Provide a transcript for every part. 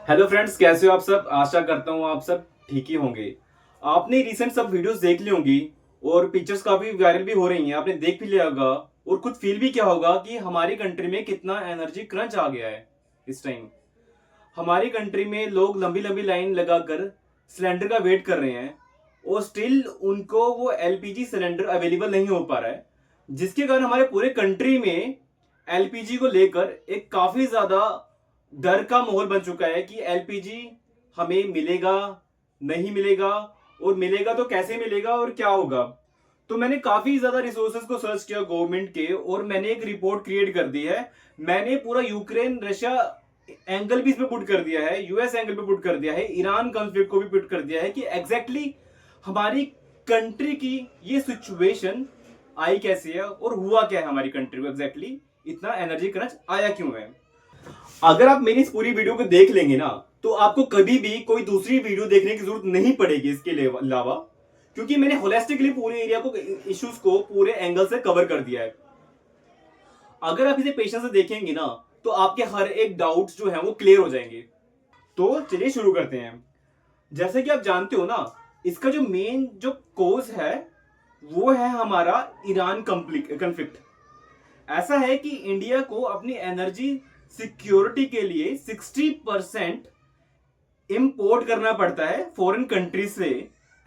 Hello friends, कैसे हो आप सब। आशा करता हूँ आप सब ठीक ही होंगे। आपने रिसेंट सब वीडियोस देख ली होंगी और पिक्चर्स काफी वायरल भी हो रही हैं। आपने देख भी लिया होगा और खुद फील भी किया होगा कि हमारी कंट्री में कितना एनर्जी क्रंच आ गया है इस टाइम। हमारी कंट्री में लोग लंबी लंबी लाइन लगाकर सिलेंडर का वेट कर रहे हैं और स्टिल उनको वो एलपीजी सिलेंडर अवेलेबल नहीं हो पा रहा है, जिसके कारण हमारे पूरे कंट्री में एलपीजी को लेकर एक काफी ज्यादा डर का माहौल बन चुका है कि एलपीजी हमें मिलेगा, नहीं मिलेगा, और मिलेगा तो कैसे मिलेगा और क्या होगा। तो मैंने काफी ज्यादा रिसोर्सेज को सर्च किया गवर्नमेंट के और मैंने एक रिपोर्ट क्रिएट कर दी है। मैंने पूरा यूक्रेन रशिया एंगल भी इसमें पुट कर दिया है, यूएस एंगल पे पुट कर दिया है, ईरान कॉन्फ्लिक्ट को भी पुट कर दिया है कि एग्जैक्टली हमारी कंट्री की ये सिचुएशन आई कैसे है और हुआ क्या है हमारी कंट्री को, एग्जैक्टली इतना एनर्जी क्रंच आया क्यों है। अगर आप मेरी इस पूरी वीडियो को देख लेंगे ना, तो आपको कभी भी कोई दूसरी वीडियो देखने की जरूरत नहीं पड़ेगी इसके अलावा, क्योंकि मैंने होलिस्टिकली पूरे एरिया को, इश्यूज को पूरे एंगल से कवर कर दिया है। अगर आप इसे पेशेंस से देखेंगे ना, तो आपके हर एक डाउट्स जो है वो क्लियर हो जाएंगे। तो चलिए शुरू करते हैं। जैसे कि आप जानते हो ना, इसका जो मेन जो कोज है वो है हमारा ईरान कॉन्फ्लिक्ट। ऐसा है कि इंडिया को अपनी एनर्जी सिक्योरिटी के लिए 60% इंपोर्ट करना पड़ता है फॉरेन कंट्री से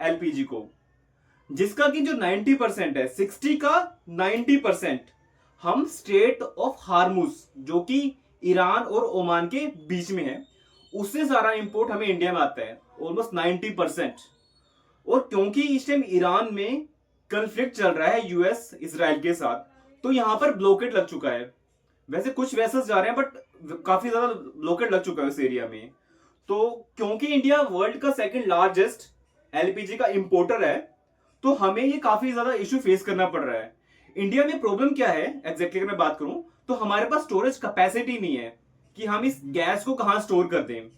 एलपीजी को, जिसका कि जो 90% है, 60 का 90% हम स्ट्रेट ऑफ हार्मुज, जो कि ईरान और ओमान के बीच में है, उससे सारा इंपोर्ट हमें इंडिया में आता है, ऑलमोस्ट 90%। और क्योंकि इस टाइम ईरान में कन्फ्लिक्ट चल रहा है यूएस इसराइल के साथ, तो यहां पर ब्लॉकेट लग चुका है। वैसे कुछ वेसल्स जा रहे हैं बट काफी ज्यादा ब्लॉकेट लग चुका है उस एरिया में। तो क्योंकि इंडिया वर्ल्ड का सेकंड लार्जेस्ट एलपीजी का इंपोर्टर है, तो हमें ये काफी ज्यादा इश्यू फेस करना पड़ रहा है। इंडिया में प्रॉब्लम क्या है एग्जैक्टली, अगर मैं बात करूं तो हमारे पास स्टोरेज कैपेसिटी नहीं है कि हम इस गैस को कहां स्टोर कर दें।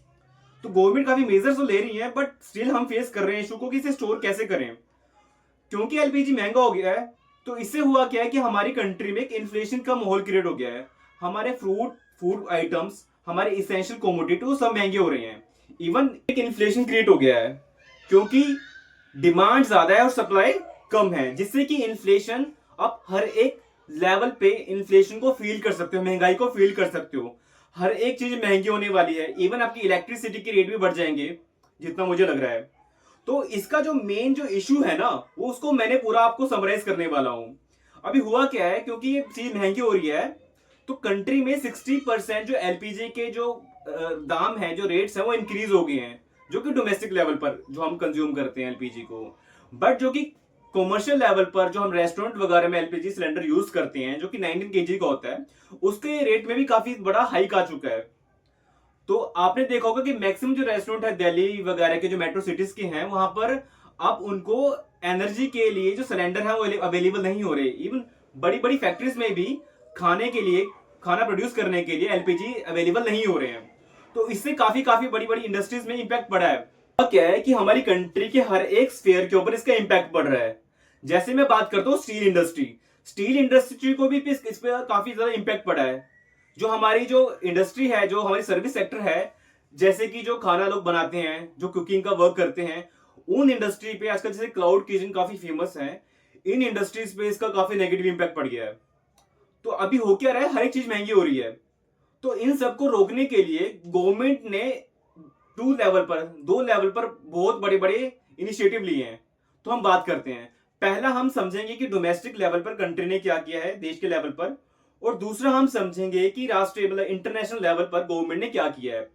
तो गवर्नमेंट काफी मेजर्स तो ले रही है बट स्टिल हम फेस कर रहे हैं इशू को कि इसे स्टोर कैसे करें। क्योंकि एलपीजी महंगा हो गया है, तो इससे हुआ क्या है कि हमारी कंट्री में एक इन्फ्लेशन का माहौल क्रिएट हो गया है। हमारे फूड आइटम्स, हमारे इसेंशियल कमोडिटी वो सब महंगे हो रहे हैं। इवन एक इन्फ्लेशन क्रिएट हो गया है क्योंकि डिमांड ज्यादा है और सप्लाई कम है, जिससे कि इन्फ्लेशन, आप हर एक लेवल पे इन्फ्लेशन को फील कर सकते हो, महंगाई को फील कर सकते हो। हर एक चीज महंगी होने वाली है, इवन आपकी इलेक्ट्रिसिटी के रेट भी बढ़ जाएंगे जितना मुझे लग रहा है। तो इसका जो मेन जो इशू है ना, वो उसको मैंने पूरा आपको समराइज करने वाला हूं। अभी हुआ क्या है, क्योंकि ये चीज महंगी हो रही है, तो कंट्री में 60% जो एलपीजी के जो दाम है, जो रेट्स हैं, वो इंक्रीज हो गए हैं, जो कि डोमेस्टिक लेवल पर जो हम कंज्यूम करते हैं एलपीजी को। बट जो कि कॉमर्शियल लेवल पर जो हम रेस्टोरेंट वगैरह में एलपीजी सिलेंडर यूज करते हैं, जो कि 19 केजी का होता है, उसके रेट में भी काफी बड़ा हाइक आ चुका है। तो आपने देखा होगा कि मैक्सिमम जो रेस्टोरेंट है दिल्ली वगैरह के, जो मेट्रो सिटीज के हैं, वहां पर आप उनको एनर्जी के लिए जो सिलेंडर है वो अवेलेबल नहीं हो रहे। इवन बड़ी बड़ी फैक्ट्रीज में भी खाने के लिए, खाना प्रोड्यूस करने के लिए एलपीजी अवेलेबल नहीं हो रहे हैं। तो इससे काफी काफी बड़ी बड़ी इंडस्ट्रीज में इंपैक्ट पड़ा है। अब क्या है कि हमारी कंट्री के हर एक स्फेयर के ऊपर इसका इंपैक्ट पड़ रहा है। जैसे मैं बात करता हूँ स्टील इंडस्ट्री, स्टील इंडस्ट्री को भी इस पर काफी ज्यादा इंपैक्ट पड़ा है। जो हमारी जो इंडस्ट्री है, जो हमारी सर्विस सेक्टर है, जैसे कि जो खाना लोग बनाते हैं, जो कुकिंग का वर्क करते हैं, उन इंडस्ट्री पे आजकल जैसे क्लाउड किचन काफी फेमस है, इन इंडस्ट्रीज पे इसका काफी नेगेटिव इंपैक्ट पड़ गया है। तो अभी हो क्या रहा है, हर एक चीज महंगी हो रही है। तो इन सबको रोकने के लिए गवर्नमेंट ने दो लेवल पर बहुत बड़े बड़े इनिशिएटिव लिए हैं। तो हम बात करते हैं। पहला हम समझेंगे कि डोमेस्टिक लेवल पर कंट्री ने क्या किया है देश के लेवल पर, और दूसरा हम समझेंगे कि राष्ट्रीय मतलब इंटरनेशनल लेवल पर गवर्नमेंट ने क्या किया है।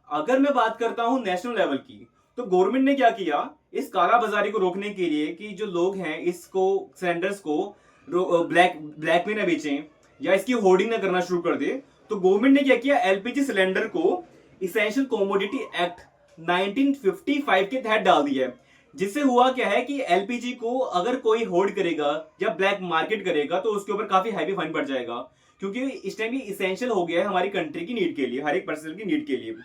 अगर मैं बात करता हूं नेशनल लेवल की, तो गवर्नमेंट ने क्या किया इस कालाबाजारी को रोकने के लिए कि जो लोग हैं इसको, सिलेंडर्स को ब्लैक में ना बेचें या इसकी होर्डिंग ना करना शुरू कर दे। तो गवर्नमेंट ने क्या किया, एलपीजी सिलेंडर को इसेंशियल कमोडिटी एक्ट 1955 के तहत डाल दिया है। जिससे हुआ क्या है कि एलपीजी को अगर कोई होल्ड करेगा या ब्लैक मार्केट करेगा, तो उसके ऊपर काफी हैवी फाइन पड़ जाएगा, क्योंकि इस टाइम ये इसेंशियल हो गया है हमारी कंट्री की नीड के लिए, हर एक पर्सन की नीड के लिए।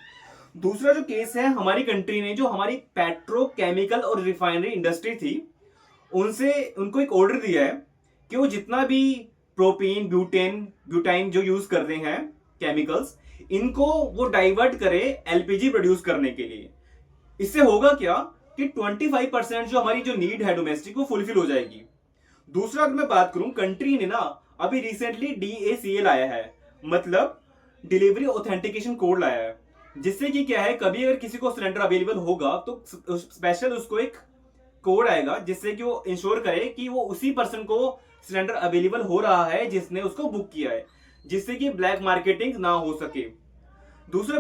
दूसरा जो केस है, हमारी कंट्री ने जो हमारी पेट्रोकेमिकल और रिफाइनरी इंडस्ट्री थी, उनसे उनको एक ऑर्डर दिया है कि वो जितना भी प्रोपीन, ब्यूटेन, ब्यूटाइन जो यूज कर रहे हैं केमिकल्स, इनको वो डाइवर्ट करे एलपीजी प्रोड्यूस करने के लिए। इससे होगा क्या कि 25% जो हमारी जो नीड है डोमेस्टिक वो फुलफिल हो जाएगी। दूसरा अगर मैं बात करूं, कंट्री ने ना अभी रिसेंटली DACA लाया है, मतलब डिलीवरी ऑथेंटिकेशन कोड लाया है, जिससे कि क्या है, कभी अगर किसी को सिलेंडर अवेलेबल होगा तो स्पेशल उसको एक कोड आएगा जिससे कि वो इंश्योर करे कि वो उसी पर्सन को सिलेंडर अवेलेबल हो रहा है जिसने उसको बुक किया है, जिससे कि ब्लैक मार्केटिंग ना हो सके। दूसरा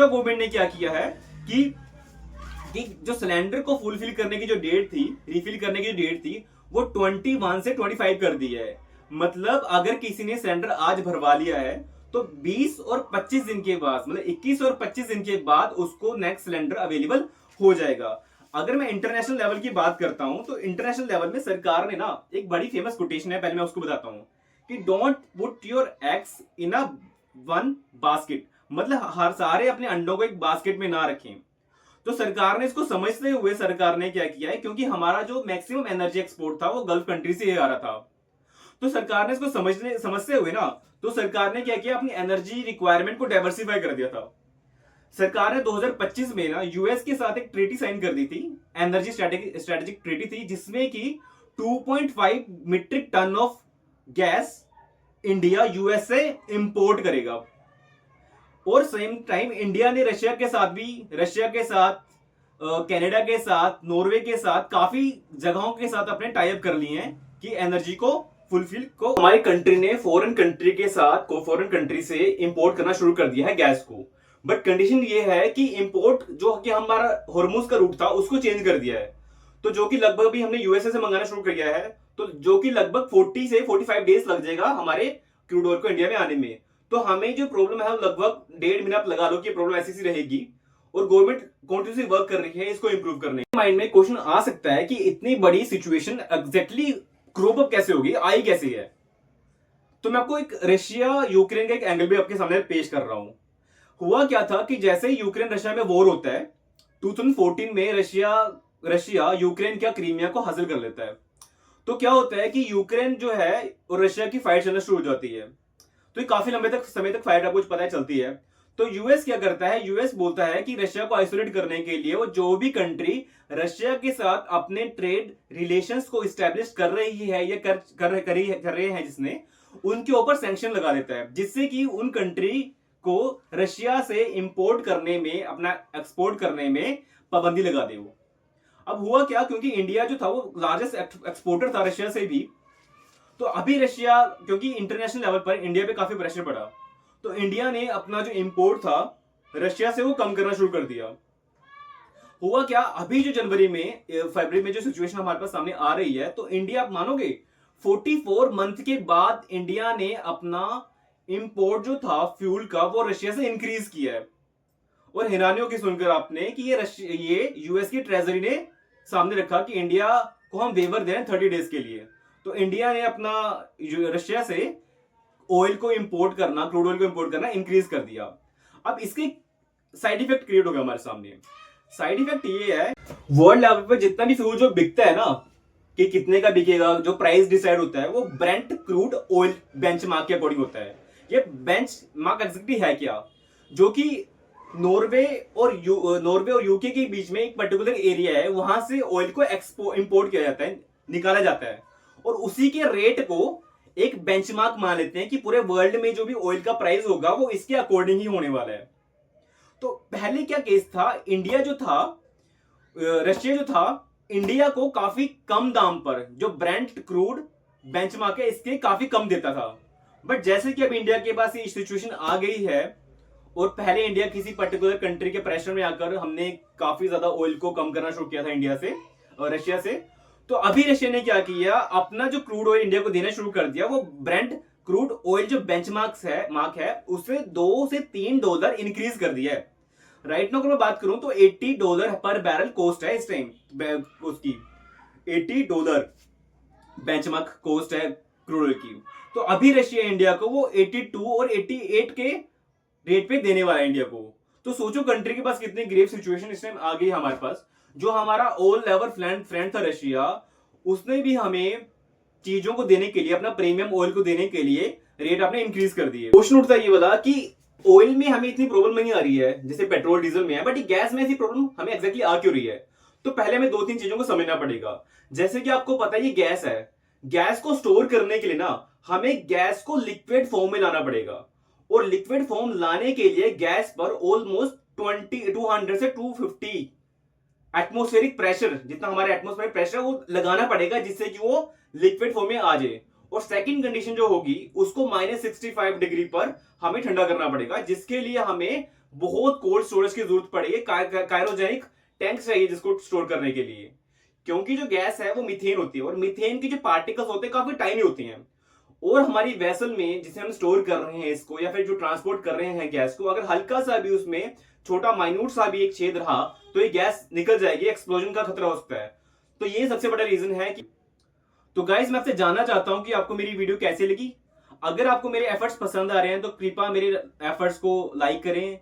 गवर्नमेंट ने क्या किया है कि जो सिलेंडर को फुलफिल करने की जो डेट थी, रिफिल करने की जो डेट थी, वो 21 से 25 कर दी है। मतलब अगर किसी ने सिलेंडर आज भरवा लिया है तो 20 और 25 दिन के बाद, मतलब 21 और 25 दिन के बाद उसको नेक्स्ट सिलेंडर अवेलेबल हो जाएगा। अगर मैं इंटरनेशनल लेवल की बात करता हूं तो इंटरनेशनल लेवल में सरकार ने ना एक बड़ी फेमस कोटेशन है, पहले मैं उसको बताता हूं कि don't put your eggs in a one basket, मतलब हर सारे अपने अंडों को एक बास्केट में ना रखें। तो सरकार ने इसको समझते हुए सरकार ने क्या किया है, क्योंकि हमारा जो मैक्सिमम एनर्जी एक्सपोर्ट था वो गल्फ कंट्री से ही आ रहा था, तो सरकार ने इसको समझते हुए ना, तो सरकार ने क्या किया, अपनी एनर्जी रिक्वायरमेंट को डाइवर्सिफाई कर दिया था। सरकार ने 2025 में ना यूएस के साथ एक ट्रीटी साइन कर दी थी, एनर्जी स्ट्रेटेजिक ट्रीटी थी, जिसमें कि 2.5 metric ton of gas India US से इंपोर्ट करेगा। और सेम टाइम इंडिया ने रशिया के साथ कनाडा के साथ, नॉर्वे के साथ, काफी जगहों के साथ अपने टाई अप कर लिए हैं कि एनर्जी को फुलफिल को हमारी कंट्री ने फॉरेन कंट्री से इंपोर्ट करना शुरू कर दिया है गैस को। बट कंडीशन ये है कि इंपोर्ट जो कि हमारा हॉर्मुज का रूट था उसको चेंज कर दिया है, तो जो कि लगभग भी हमने यूएसए से मंगाना शुरू कर दिया है, तो जो कि लगभग 40 से 45 डेज लग जाएगा हमारे क्रूड ऑयल को इंडिया में आने में। तो हमें जो प्रॉब्लम है लगभग 1.5 महीना लगा लो कि प्रॉब्लम ऐसी सी रहेगी, और गवर्नमेंट कंटिन्यूसली वर्क कर रही है इसको इंप्रूव करने। माइंड में क्वेश्चन आ सकता है कि इतनी बड़ी सिचुएशन एग्जैक्टली क्रॉप अप कैसे होगी, आई कैसे है। तो मैं आपको एक रशिया यूक्रेन का एक एंगल भी आपके सामने पेश कर रहा हूं। हुआ क्या था कि जैसे यूक्रेन रशिया में वॉर होता है, 2014 में रशिया यूक्रेन का क्रीमिया को हासिल कर लेता है। तो क्या होता है कि यूक्रेन जो है और रशिया की फाइट चलना शुरू हो जाती है, तो ये काफी लंबे समय तक फाइट आपको पता चलती है। तो यूएस क्या करता है, यूएस बोलता है कि रशिया को आइसोलेट करने के लिए वो जो भी कंट्री रशिया के साथ अपने ट्रेड रिलेशंस को इस्टेब्लिश कर रही है या कर रहे हैं जिसने, उनके ऊपर सैंक्शन लगा देता है, जिससे कि उन कंट्री को रशिया से इंपोर्ट करने में, अपना एक्सपोर्ट करने में पाबंदी लगा दे वो। अब हुआ क्या, क्योंकि इंडिया जो था वो लार्जेस्ट एक्सपोर्टर था रशिया से भी, तो अभी रशिया, क्योंकि इंटरनेशनल लेवल पर इंडिया पे काफी प्रेशर पड़ा, तो इंडिया ने अपना जो इंपोर्ट था रशिया से वो कम करना शुरू कर दिया। हुआ क्या, अभी जो फरवरी में जो सिचुएशन हमारे पास सामने आ रही है, तो इंडिया, आप मानोगे 44 मंथ के बाद इंडिया ने अपना इंपोर्ट जो था फ्यूल का वो रशिया से इंक्रीज किया है। और हैरानियों की सुनकर आपने कि ये यूएस की ट्रेजरी ने सामने रखा कि इंडिया को हम वेवर दे रहे हैं 30 डेज के लिए। तो इंडिया ने अपना रशिया से ऑयल को इंपोर्ट करना, क्रूड ऑयल को इंपोर्ट करना इंक्रीज कर दिया। अब इसके साइड इफेक्ट क्रिएट हो गया हमारे सामने। साइड इफेक्ट ये है, वर्ल्ड लेवल पे जितना भी फ्यूल जो बिकता है ना, कि कितने का बिकेगा, जो प्राइस डिसाइड होता है वो ब्रेंट क्रूड ऑयल बेंचमार्क के अकॉर्डिंग होता है। ये बेंचमार्क एग्जैक्टली है क्या, जो कि नॉर्वे और यूके के बीच में एक पर्टिकुलर एरिया है, वहां से ऑयल को इंपोर्ट किया जाता है, निकाला जाता है, और उसी के रेट को एक बेंचमार्क मान लेते हैं कि पूरे वर्ल्ड में जो भी ऑयल का प्राइस होगा वो इसके अकॉर्डिंग ही होने वाला है। तो पहले क्या केस था, रशिया जो था इंडिया को काफी कम दाम पर जो ब्रेंट क्रूड बेंचमार्क है इसके काफी कम देता था। बट जैसे कि अब इंडिया के पास ये सिचुएशन आ गई है, और पहले इंडिया किसी पर्टिकुलर कंट्री के प्रेशर में आकर हमने काफी ज्यादा ऑयल को कम करना शुरू किया था इंडिया से और रशिया से, तो अभी रशिया ने क्या किया, अपना जो क्रूड ऑयल इंडिया को देना शुरू कर दिया, वो ब्रेंट क्रूड ऑयल जो बेंचमार्क है उसे $2 से $3 इंक्रीज कर दिया है। राइट नाउ अगर मैं बात करूं तो $80 पर बैरल कॉस्ट है इस टाइम, उसकी $80 बेंचमार्क कॉस्ट है क्रूड ऑयल की। तो अभी रशिया इंडिया को वो 82 और 88 के रेट पे देने वाला है इंडिया को। तो सोचो कंट्री के पास कितनी ग्रेव सिचुएशन इस टाइम आ गई हमारे पास। जो हमारा ऑल लेवल फ्रेंड था रशिया, उसने भी हमें चीजों को देने के लिए, अपना प्रीमियम ऑयल को देने के लिए रेट आपने इंक्रीज कर दिए। क्वेश्चन उठता ये बता कि ऑयल में हमें इतनी प्रॉब्लम नहीं आ रही है जैसे पेट्रोल डीजल में है, बट ये गैस में ऐसी प्रॉब्लम हमें एग्जैक्टली आ क्यों रही है? तो पहले हमें दो तीन चीजों को समझना पड़ेगा। जैसे कि आपको पता है ये गैस है, गैस को स्टोर करने के लिए ना हमें गैस को लिक्विड फॉर्म में लाना पड़ेगा, और लिक्विड फॉर्म लाने के लिए गैस पर ऑलमोस्ट 200 से 250 एटमोस्फेरिक प्रेशर, जितना हमारे एटमोस्फेरिक प्रेशर है वो लगाना पड़ेगा जिससे कि वो लिक्विड फॉर्म में आ जाए। और सेकंड कंडीशन जो होगी उसको -65 डिग्री पर हमें ठंडा करना पड़ेगा, जिसके लिए हमें बहुत कोल्ड स्टोरेज की जरूरत पड़ेगी, क्रायोजेनिक टैंक चाहिए जिसको स्टोर करने के लिए। क्योंकि जो गैस है वो मीथेन होती है, और मीथेन की जो पार्टिकल्स होते हैं काफी टाइनी होती हैं, और हमारी वेसल में जिसे हम स्टोर कर रहे हैं इसको, या फिर जो ट्रांसपोर्ट कर रहे हैं गैस को, अगर हल्का सा भी उसमें छोटा माइन्यूट सा भी एक छेद रहा तो ये गैस निकल जाएगी, एक्सप्लोजन का खतरा हो सकता है। तो ये सबसे बड़ा रीजन है कि तो गाइस मैं आपसे जानना चाहता हूं कि आपको मेरी वीडियो कैसी लगी। अगर आपको मेरे एफर्ट्स पसंद आ रहे हैं तो कृपया मेरे एफर्ट्स को लाइक करें,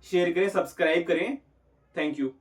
शेयर करें, सब्सक्राइब करें। Thank you.